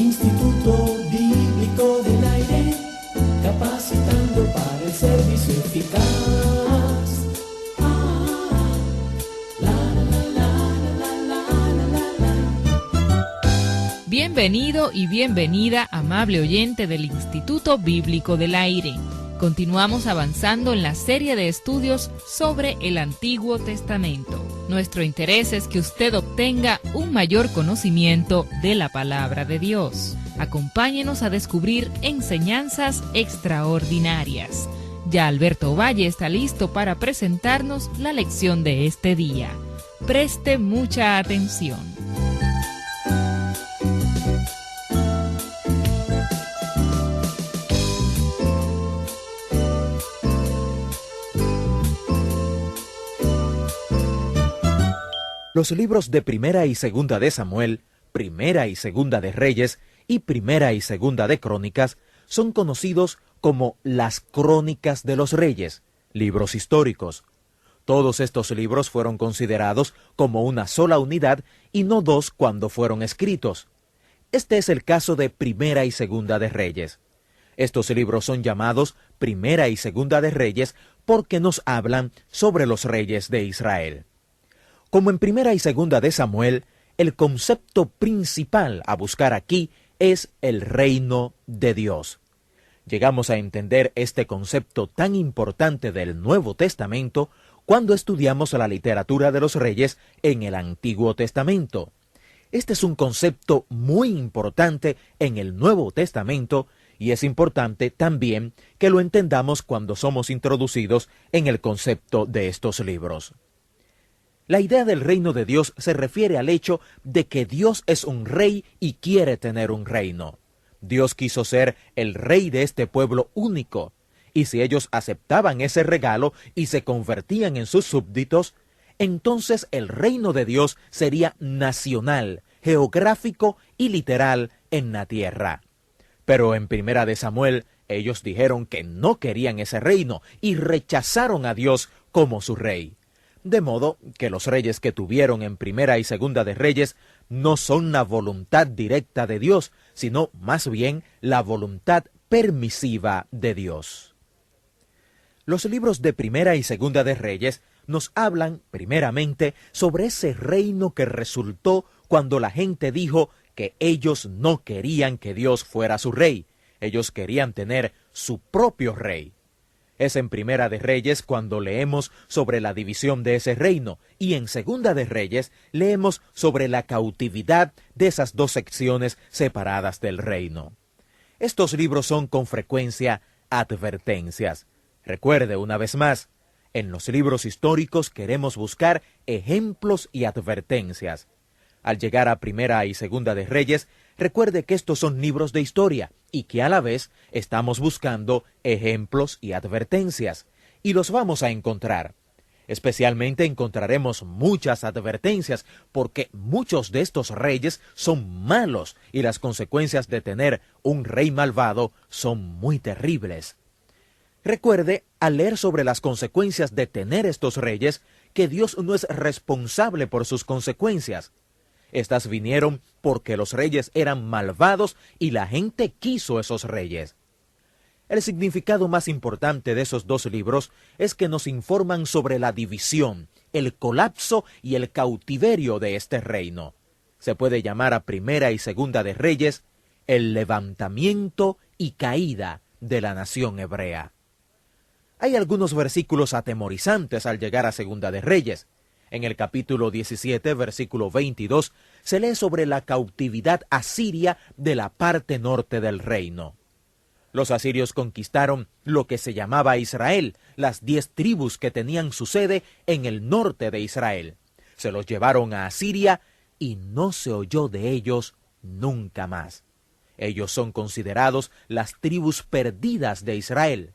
Instituto Bíblico del Aire, capacitando para el servicio eficaz. Bienvenido y bienvenida, amable oyente del Instituto Bíblico del Aire. Continuamos avanzando en la serie de estudios sobre el Antiguo Testamento. Nuestro interés es que usted obtenga un mayor conocimiento de la Palabra de Dios. Acompáñenos a descubrir enseñanzas extraordinarias. Ya Alberto Valle está listo para presentarnos la lección de este día. Preste mucha atención. Los libros de Primera y Segunda de Samuel, Primera y Segunda de Reyes y Primera y Segunda de Crónicas son conocidos como las Crónicas de los Reyes, libros históricos. Todos estos libros fueron considerados como una sola unidad y no dos cuando fueron escritos. Este es el caso de Primera y Segunda de Reyes. Estos libros son llamados Primera y Segunda de Reyes porque nos hablan sobre los reyes de Israel. Como en Primera y Segunda de Samuel, el concepto principal a buscar aquí es el reino de Dios. Llegamos a entender este concepto tan importante del Nuevo Testamento cuando estudiamos la literatura de los reyes en el Antiguo Testamento. Este es un concepto muy importante en el Nuevo Testamento y es importante también que lo entendamos cuando somos introducidos en el concepto de estos libros. La idea del reino de Dios se refiere al hecho de que Dios es un rey y quiere tener un reino. Dios quiso ser el rey de este pueblo único, y si ellos aceptaban ese regalo y se convertían en sus súbditos, entonces el reino de Dios sería nacional, geográfico y literal en la tierra. Pero en Primera de Samuel, ellos dijeron que no querían ese reino y rechazaron a Dios como su rey. De modo que los reyes que tuvieron en Primera y Segunda de Reyes no son la voluntad directa de Dios, sino más bien la voluntad permisiva de Dios. Los libros de Primera y Segunda de Reyes nos hablan, primeramente, sobre ese reino que resultó cuando la gente dijo que ellos no querían que Dios fuera su rey. Ellos querían tener su propio rey. Es en Primera de Reyes cuando leemos sobre la división de ese reino, y en Segunda de Reyes leemos sobre la cautividad de esas dos secciones separadas del reino. Estos libros son con frecuencia advertencias. Recuerde una vez más, en los libros históricos queremos buscar ejemplos y advertencias. Al llegar a Primera y Segunda de Reyes, recuerde que estos son libros de historia y que a la vez estamos buscando ejemplos y advertencias. Y los vamos a encontrar. Especialmente encontraremos muchas advertencias porque muchos de estos reyes son malos y las consecuencias de tener un rey malvado son muy terribles. Recuerde, al leer sobre las consecuencias de tener estos reyes, que Dios no es responsable por sus consecuencias. Estas vinieron porque los reyes eran malvados y la gente quiso esos reyes. El significado más importante de esos dos libros es que nos informan sobre la división, el colapso y el cautiverio de este reino. Se puede llamar a Primera y Segunda de Reyes el levantamiento y caída de la nación hebrea. Hay algunos versículos atemorizantes al llegar a Segunda de Reyes. En el capítulo 17, versículo 22, se lee sobre la cautividad asiria de la parte norte del reino. Los asirios conquistaron lo que se llamaba Israel, las 10 tribus que tenían su sede en el norte de Israel. Se los llevaron a Asiria y no se oyó de ellos nunca más. Ellos son considerados las tribus perdidas de Israel.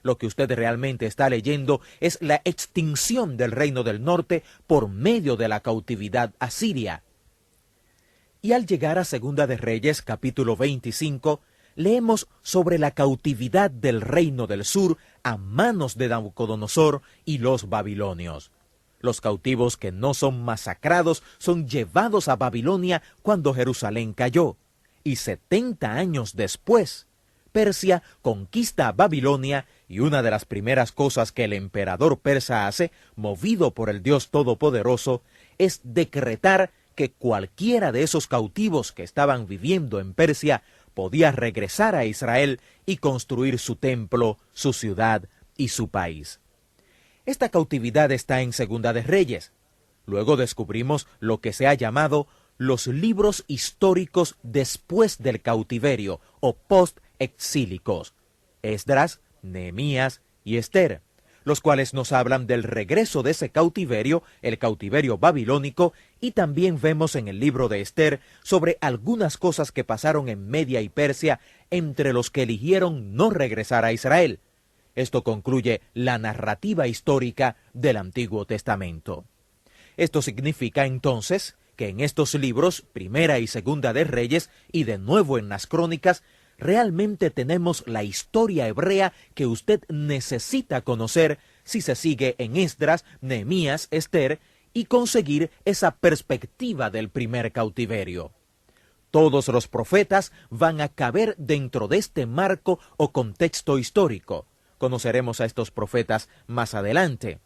Lo que usted realmente está leyendo es la extinción del reino del norte por medio de la cautividad asiria. Y al llegar a Segunda de Reyes, capítulo 25, leemos sobre la cautividad del reino del sur a manos de Nabucodonosor y los babilonios. Los cautivos que no son masacrados son llevados a Babilonia cuando Jerusalén cayó. y 70 años después, Persia conquista a Babilonia y una de las primeras cosas que el emperador persa hace, movido por el Dios Todopoderoso, es decretar que cualquiera de esos cautivos que estaban viviendo en Persia podía regresar a Israel y construir su templo, su ciudad y su país. Esta cautividad está en Segunda de Reyes. Luego descubrimos lo que se ha llamado los libros históricos después del cautiverio o post-exílicos, Esdras, Nehemías y Esther, los cuales nos hablan del regreso de ese cautiverio, el cautiverio babilónico, y también vemos en el libro de Esther sobre algunas cosas que pasaron en Media y Persia entre los que eligieron no regresar a Israel. Esto concluye la narrativa histórica del Antiguo Testamento. Esto significa entonces que en estos libros, Primera y Segunda de Reyes, y de nuevo en las Crónicas, realmente tenemos la historia hebrea que usted necesita conocer si se sigue en Esdras, Nehemías, Esther, y conseguir esa perspectiva del primer cautiverio. Todos los profetas van a caber dentro de este marco o contexto histórico. Conoceremos a estos profetas más adelante.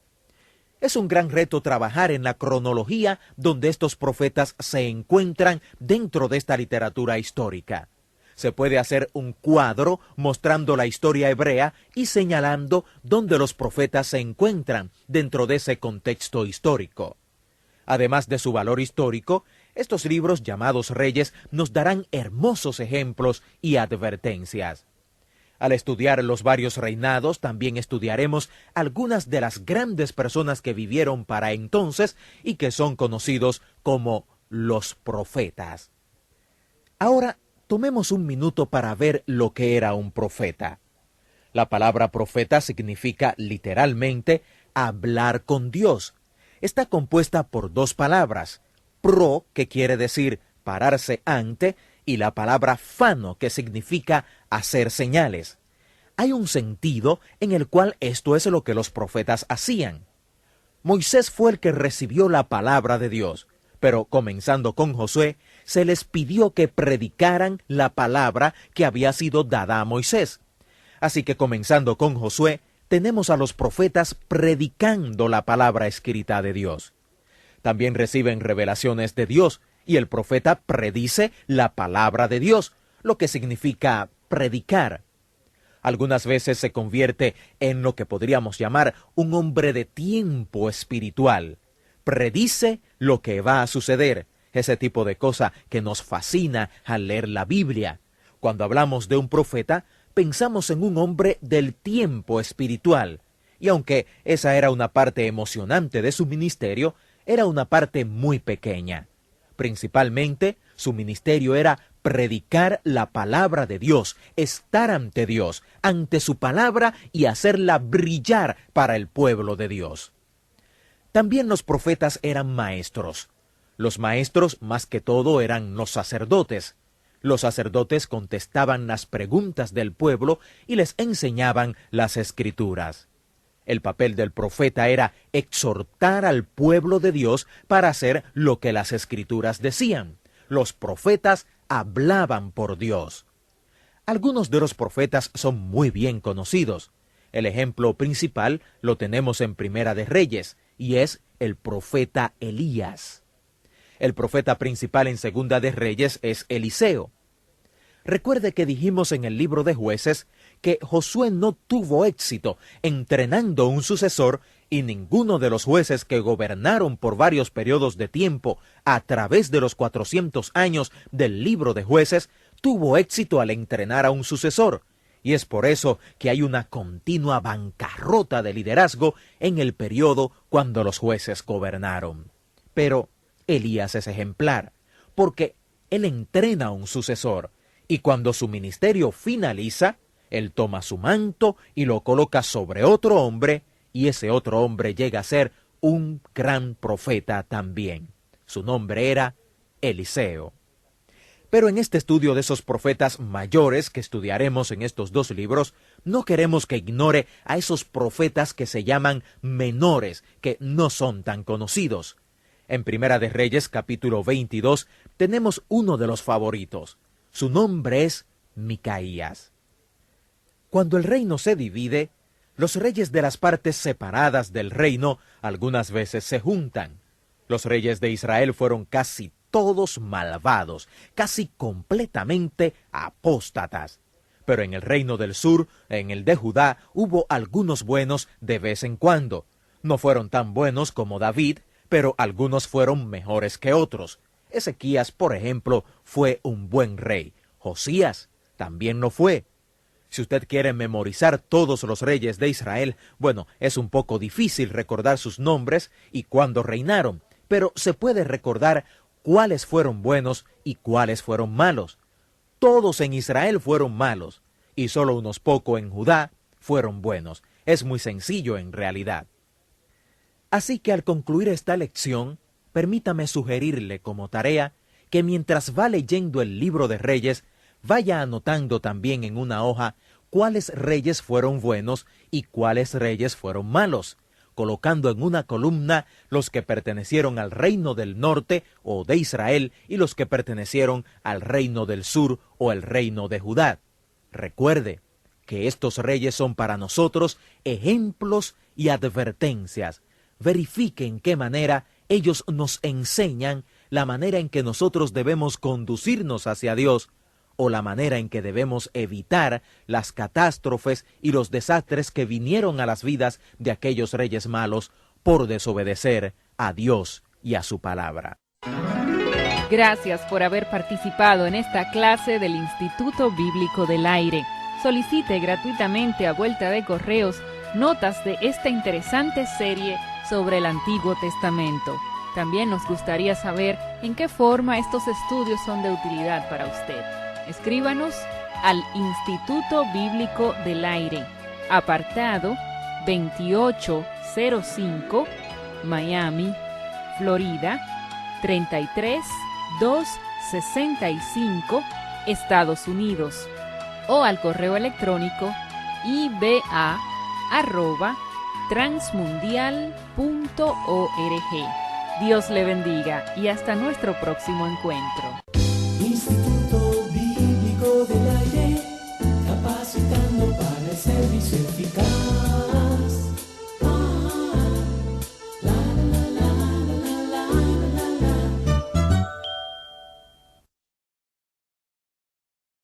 Es un gran reto trabajar en la cronología donde estos profetas se encuentran dentro de esta literatura histórica. Se puede hacer un cuadro mostrando la historia hebrea y señalando dónde los profetas se encuentran dentro de ese contexto histórico. Además de su valor histórico, estos libros llamados Reyes nos darán hermosos ejemplos y advertencias. Al estudiar los varios reinados, también estudiaremos algunas de las grandes personas que vivieron para entonces y que son conocidos como los profetas. Ahora, tomemos un minuto para ver lo que era un profeta. La palabra profeta significa literalmente hablar con Dios. Está compuesta por dos palabras, pro, que quiere decir pararse ante, y la palabra fano, que significa hacer señales. Hay un sentido en el cual esto es lo que los profetas hacían. Moisés fue el que recibió la palabra de Dios, pero comenzando con Josué, se les pidió que predicaran la palabra que había sido dada a Moisés. Así que comenzando con Josué, tenemos a los profetas predicando la palabra escrita de Dios. También reciben revelaciones de Dios, y el profeta predice la palabra de Dios, lo que significa predicar. Algunas veces se convierte en lo que podríamos llamar un hombre de tiempo espiritual. Predice lo que va a suceder, ese tipo de cosa que nos fascina al leer la Biblia. Cuando hablamos de un profeta, pensamos en un hombre del tiempo espiritual, y aunque esa era una parte emocionante de su ministerio, era una parte muy pequeña. Principalmente, su ministerio era predicar la palabra de Dios, estar ante Dios, ante su palabra y hacerla brillar para el pueblo de Dios. También los profetas eran maestros. Los maestros, más que todo, eran los sacerdotes. Los sacerdotes contestaban las preguntas del pueblo y les enseñaban las escrituras. El papel del profeta era exhortar al pueblo de Dios para hacer lo que las escrituras decían. Los profetas hablaban por Dios. Algunos de los profetas son muy bien conocidos. El ejemplo principal lo tenemos en Primera de Reyes, y es el profeta Elías. El profeta principal en Segunda de Reyes es Eliseo. Recuerde que dijimos en el libro de Jueces que Josué no tuvo éxito entrenando un sucesor y ninguno de los jueces que gobernaron por varios periodos de tiempo a través de los 400 años del libro de Jueces tuvo éxito al entrenar a un sucesor. Y es por eso que hay una continua bancarrota de liderazgo en el periodo cuando los jueces gobernaron. Pero Elías es ejemplar, porque él entrena a un sucesor, y cuando su ministerio finaliza, él toma su manto y lo coloca sobre otro hombre, y ese otro hombre llega a ser un gran profeta también. Su nombre era Eliseo. Pero en este estudio de esos profetas mayores que estudiaremos en estos dos libros, no queremos que ignore a esos profetas que se llaman menores, que no son tan conocidos. En Primera de Reyes, capítulo 22, tenemos uno de los favoritos. Su nombre es Micaías. Cuando el reino se divide, los reyes de las partes separadas del reino algunas veces se juntan. Los reyes de Israel fueron casi todos malvados, casi completamente apóstatas. Pero en el reino del sur, en el de Judá, hubo algunos buenos de vez en cuando. No fueron tan buenos como David, pero algunos fueron mejores que otros. Ezequías, por ejemplo, fue un buen rey. Josías también lo fue. Si usted quiere memorizar todos los reyes de Israel, bueno, es un poco difícil recordar sus nombres y cuándo reinaron, pero se puede recordar cuáles fueron buenos y cuáles fueron malos. Todos en Israel fueron malos, y solo unos pocos en Judá fueron buenos. Es muy sencillo en realidad. Así que al concluir esta lección, permítame sugerirle como tarea que mientras va leyendo el libro de Reyes, vaya anotando también en una hoja cuáles reyes fueron buenos y cuáles reyes fueron malos, colocando en una columna los que pertenecieron al reino del norte o de Israel y los que pertenecieron al reino del sur o el reino de Judá. Recuerde que estos reyes son para nosotros ejemplos y advertencias. Verifique en qué manera ellos nos enseñan la manera en que nosotros debemos conducirnos hacia Dios, o la manera en que debemos evitar las catástrofes y los desastres que vinieron a las vidas de aquellos reyes malos por desobedecer a Dios y a su palabra. Gracias por haber participado en esta clase del Instituto Bíblico del Aire. Solicite gratuitamente a vuelta de correos notas de esta interesante serie sobre el Antiguo Testamento. También nos gustaría saber en qué forma estos estudios son de utilidad para usted. Escríbanos al Instituto Bíblico del Aire, apartado 2805, Miami, Florida, 33265, Estados Unidos, o al correo electrónico iba@transmundial.org. Dios le bendiga y hasta nuestro próximo encuentro. Instituto Bíblico del Aire, capacitando para el servicio eficaz.